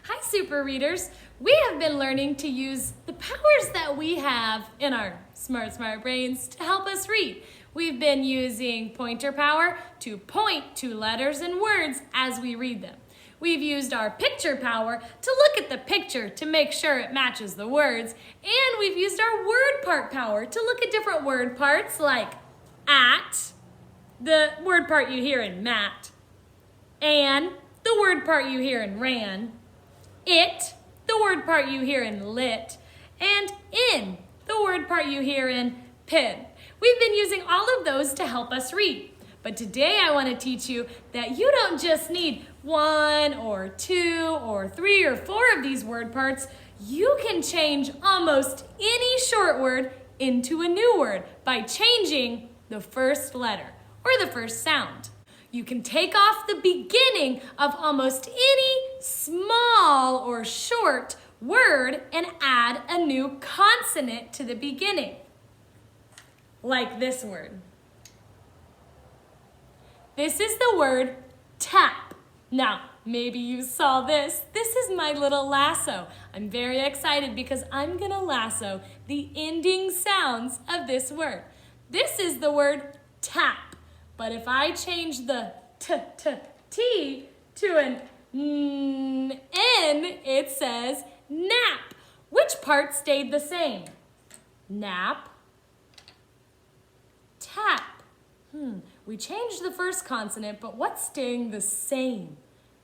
Hi, super readers. We have been learning to use the powers that we have in our smart brains to help us read. We've been using pointer power to point to letters and words as we read them. We've used our picture power to look at the picture to make sure it matches the words. And we've used our word part power to look at different word parts like at, the word part you hear in Matt, and the word part you hear in ran, it, the word part you hear in lit, and in, the word part you hear in pin. We've been using all of those to help us read. But today I want to teach you that you don't just need 1 or 2 or 3 or 4 of these word parts. You can change almost any short word into a new word by changing the first letter or the first sound. You can take off the beginning of almost any small or short word and add a new consonant to the beginning, like this word. This is the word tap. Now, maybe you saw this. This is my little lasso. I'm very excited because I'm gonna lasso the ending sounds of this word. This is the word tap. But if I change the t to an n, it says nap. Which part stayed the same? Nap, tap. We changed the first consonant, but what's staying the same?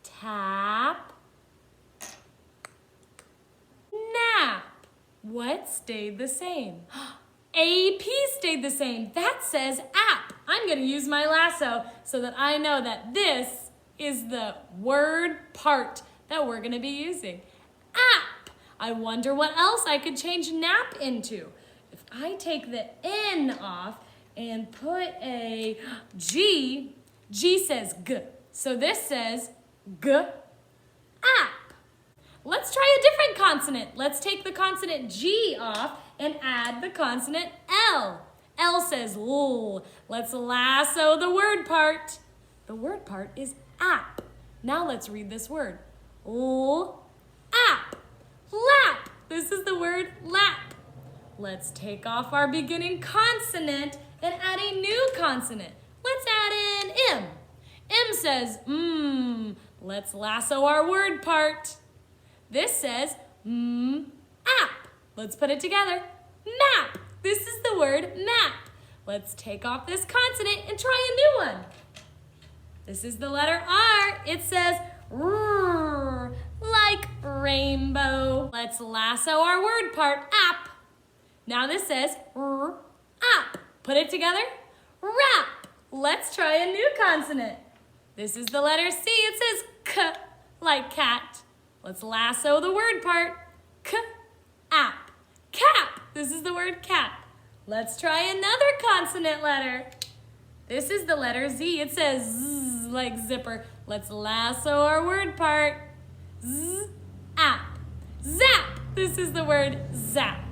Tap, nap. What stayed the same? AP stayed the same. That says app. I'm going to use my lasso so that I know that this is the word part that we're going to be using. App. I wonder what else I could change nap into. If I take the N off and put a G, G says G. So this says G, app. Let's try a different consonant. Let's take the consonant G off and add the consonant L. L says L. Let's lasso the word part. The word part is app. Now let's read this word. L, app, lap. This is the word lap. Let's take off our beginning consonant and add a new consonant. Let's add in M. M says Let's lasso our word part. This says app. Let's put it together. Map. This is the word map. Let's take off this consonant and try a new one. This is the letter R. It says R, like rainbow. Let's lasso our word part, app. Now this says R, app. Put it together. Rap. Let's try a new consonant. This is the letter C. It says K, like cat. Let's lasso the word part. K, app. Cap. This is the word cat. Let's try another consonant letter. This is the letter Z. It says Z, like zipper. Let's lasso our word part. Z, app. Zap. This is the word zap.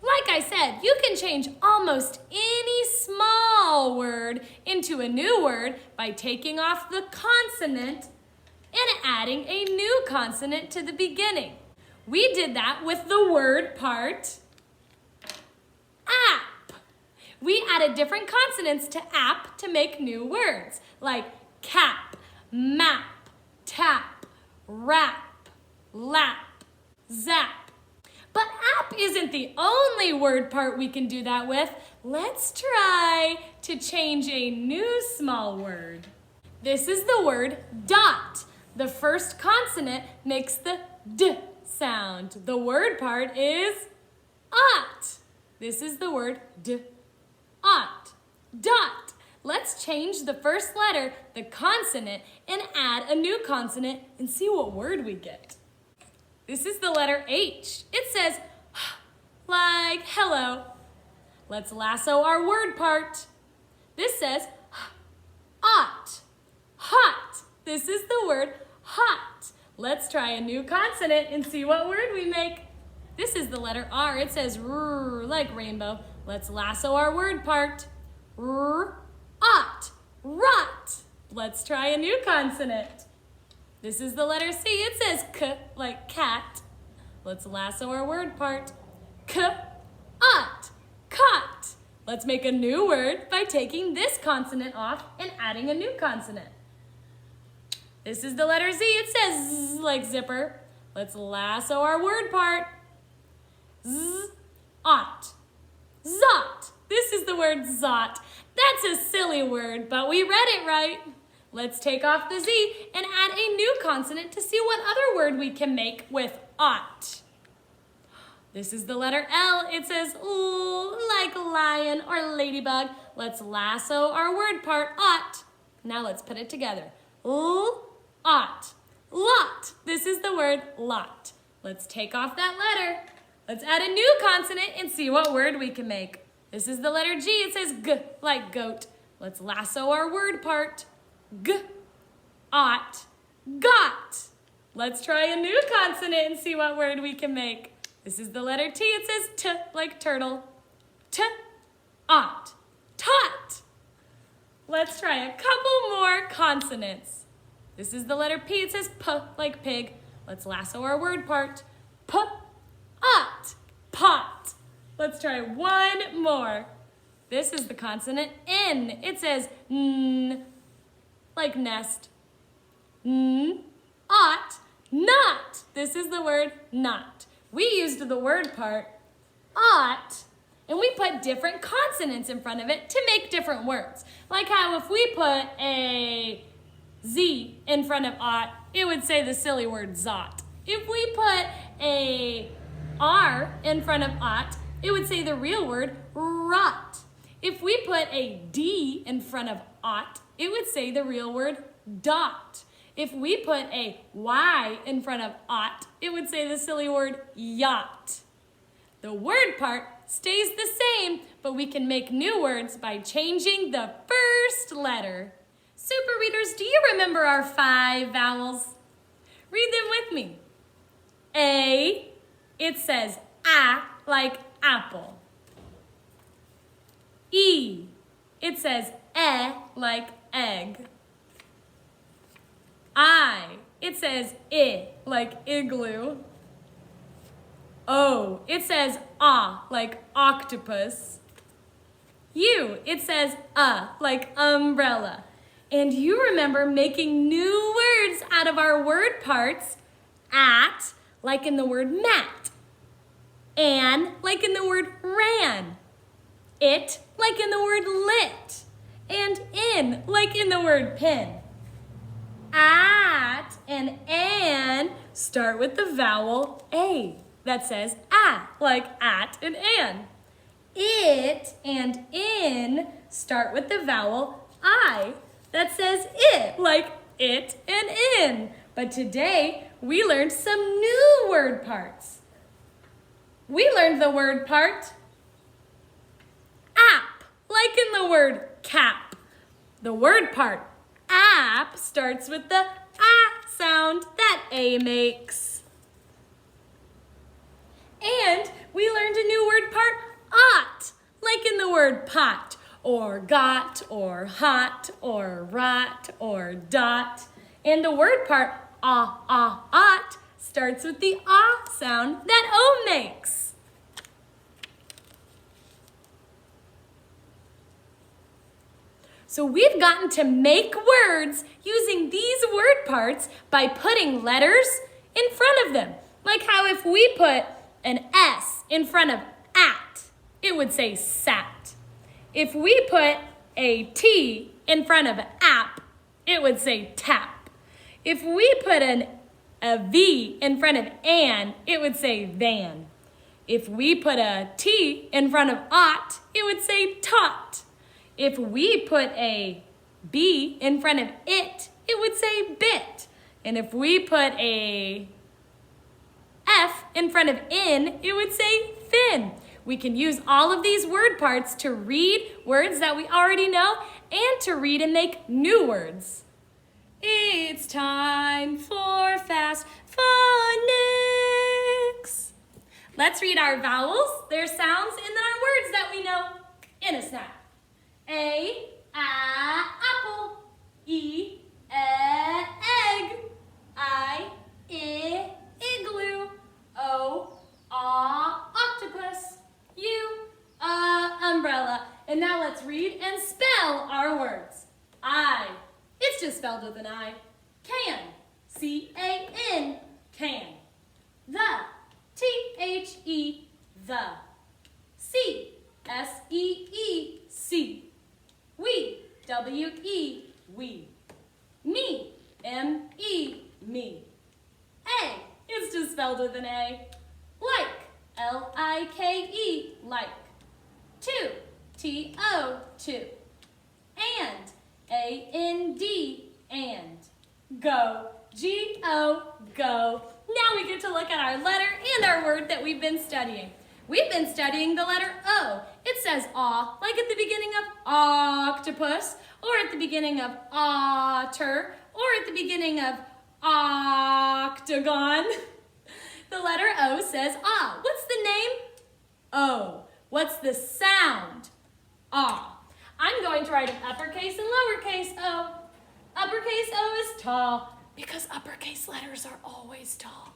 Like I said, you can change almost any small word into a new word by taking off the consonant and adding a new consonant to the beginning. We did that with the word part, app. We added different consonants to app to make new words, like cap, map, tap, rap, lap, zap. But app isn't the only word part we can do that with. Let's try to change a new small word. This is the word dot. The first consonant makes the D sound. The word part is ought. This is the word D, ought, dot. Let's change the first letter, the consonant, and add a new consonant and see what word we get. This is the letter H. It says like hello. Let's lasso our word part. This says ought, hot. This is the word hot. Let's try a new consonant and see what word we make. This is the letter R. It says R, like rainbow. Let's lasso our word part. R, ought, rot. Let's try a new consonant. This is the letter C. It says k like cat. Let's lasso our word part. K-ot, cot. Let's make a new word by taking this consonant off and adding a new consonant. This is the letter Z. It says Z like zipper. Let's lasso our word part. Z-ot, zot. This is the word zot. That's a silly word, but we read it right. Let's take off the Z and add a new consonant to see what other word we can make with ot. This is the letter L. It says ooh, like lion or ladybug. Let's lasso our word part, ot. Now let's put it together. Ooh, ot, lot. This is the word lot. Let's take off that letter. Let's add a new consonant and see what word we can make. This is the letter G. It says g, like goat. Let's lasso our word part. G, ot, got. Let's try a new consonant and see what word we can make. This is the letter T. It says t, like turtle. T, ot, tot. Let's try a couple more consonants. This is the letter P. It says p, like pig. Let's lasso our word part. P, ot, pot. Let's try one more. This is the consonant N. It says n, like nest. N, ot, not. This is the word not. We used the word part, ought, and we put different consonants in front of it to make different words. Like how if we put a Z in front of ought, it would say the silly word zot. If we put a R in front of ought, it would say the real word rot. If we put a D in front of ought, it would say the real word dot. If we put a Y in front of ought, it would say the silly word yacht. The word part stays the same, but we can make new words by changing the first letter. Super readers, do you remember our 5 vowels? Read them with me. A, it says a, like apple. E, it says e, like egg. I, it says I, like igloo. O, it says ah, like octopus. U, it says like umbrella. And you remember making new words out of our word parts. At, like in the word mat. An, like in the word ran. It, like in the word lit. And in, like in the word pin. At and an start with the vowel A that says a, like at and an. It and in start with the vowel I that says it, like it and in. But today we learned some new word parts. We learned the word part app, like in the word cap. The word part app starts with the ah sound that A makes. And we learned a new word part, ought, like in the word pot, or got, or hot, or rot, or dot. And the word part, ought, starts with the ah sound that O makes. So we've gotten to make words using these word parts by putting letters in front of them. Like how if we put an S in front of at, it would say sat. If we put a T in front of app, it would say tap. If we put a V in front of an, it would say van. If we put a T in front of ought, it would say tot. If we put a B in front of it, it would say bit. And if we put a F in front of in, it would say fin. We can use all of these word parts to read words that we already know and to read and make new words. It's time for Fast Phonics. Let's read our vowels, their sounds, and then our words that we know in a snap. A, apple. E, egg. I, igloo. O, octopus. U, umbrella. And now let's read and spell our words. I, it's just spelled with an I. Can, C-A-N, can. The, T-H-E, the. See, S-E-E, see. We, W-E, we. Me, M-E, me. A, it's just spelled with an A. Like, L-I-K-E, like. To, T-O, to. And, A-N-D, and. Go, G-O, go. Now we get to look at our letter and our word that we've been studying. We've been studying the letter O. It says aw, like at the beginning of octopus, or at the beginning of otter, or at the beginning of octagon. The letter O says ah. What's the name? O. What's the sound? Ah. I'm going to write an uppercase and lowercase O. Uppercase O is tall, because uppercase letters are always tall.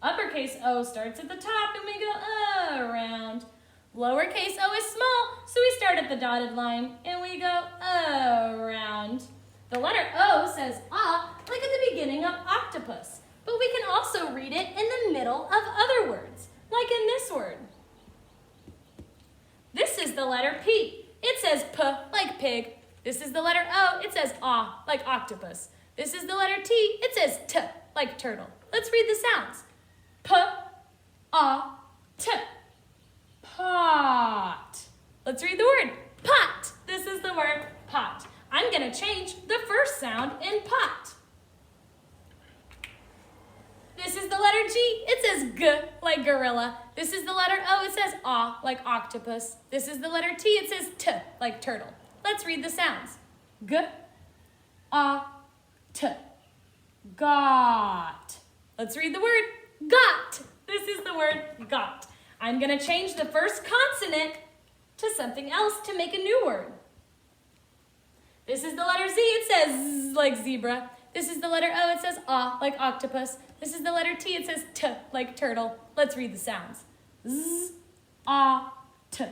Uppercase O starts at the top and we go around. Lowercase o is small, so we start at the dotted line and we go around. The letter O says ah, like at the beginning of octopus, but we can also read it in the middle of other words, like in this word. This is the letter P. It says P, like pig. This is the letter O. It says ah, like octopus. This is the letter T. It says T, like turtle. Let's read the sounds. P, A, T. Pot. Let's read the word pot. This is the word pot. I'm going to change the first sound in pot. This is the letter G. It says G, like gorilla. This is the letter O. It says A, like octopus. This is the letter T. It says T, like turtle. Let's read the sounds. G, A, T. Got. Let's read the word got. This is the word got. I'm going to change the first consonant to something else to make a new word. This is the letter Z. It says Z, like zebra. This is the letter O. It says A, like octopus. This is the letter T. It says T, like turtle. Let's read the sounds. Z, A, T.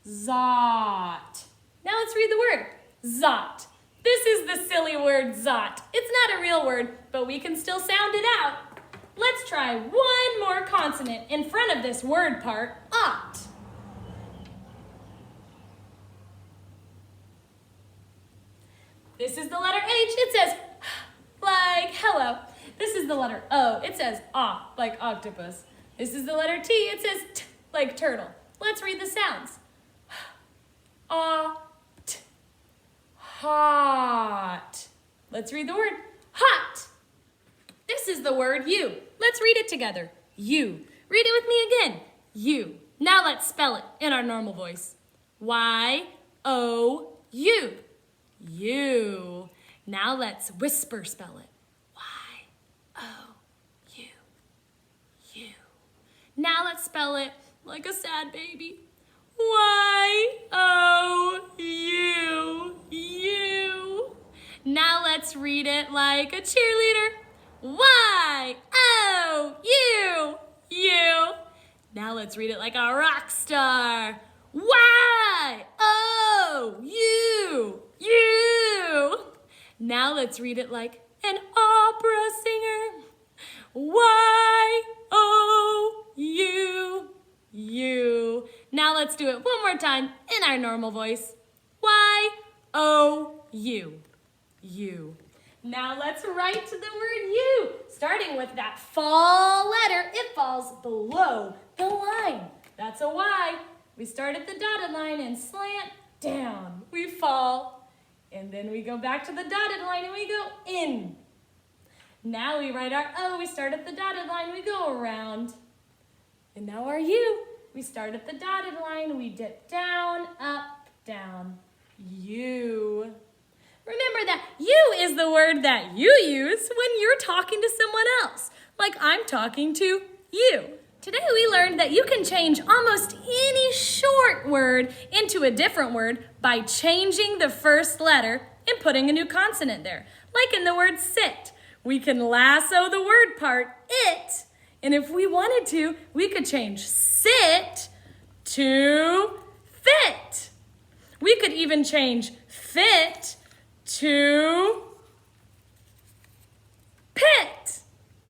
Zot. Now let's read the word zot. This is the silly word zot. It's not a real word, but we can still sound it out. Let's try one more consonant in front of this word part, ought. This is the letter H. It says like hello. This is the letter O. It says ah, like octopus. This is the letter T. It says t, like turtle. Let's read the sounds. Ah, t. Hot. Let's read the word hot. This is the word you. Let's read it together. You. Read it with me again. You. Now let's spell it in our normal voice. Y-O-U. You. Now let's whisper spell it. Y-O-U. You. Now let's spell it like a sad baby. Y-O-U. You. Now let's read it like a cheerleader. Y-O-U. You. Now let's read it like a rock star. Y-O-U. You. Now let's read it like an opera singer. Y-O-U. You. Now let's do it one more time in our normal voice. Y-O-U. You. Now let's write the word you. Starting with that fall letter, it falls below the line. That's a Y. We start at the dotted line and slant down. We fall. And then we go back to the dotted line and we go in. Now we write our O. We start at the dotted line, we go around. And now our U. We start at the dotted line, we dip down, up, down. U. Remember that you is the word that you use when you're talking to someone else, like I'm talking to you. Today we learned that you can change almost any short word into a different word by changing the first letter and putting a new consonant there, like in the word sit. We can lasso the word part, it. And if we wanted to, we could change sit to fit. We could even change fit to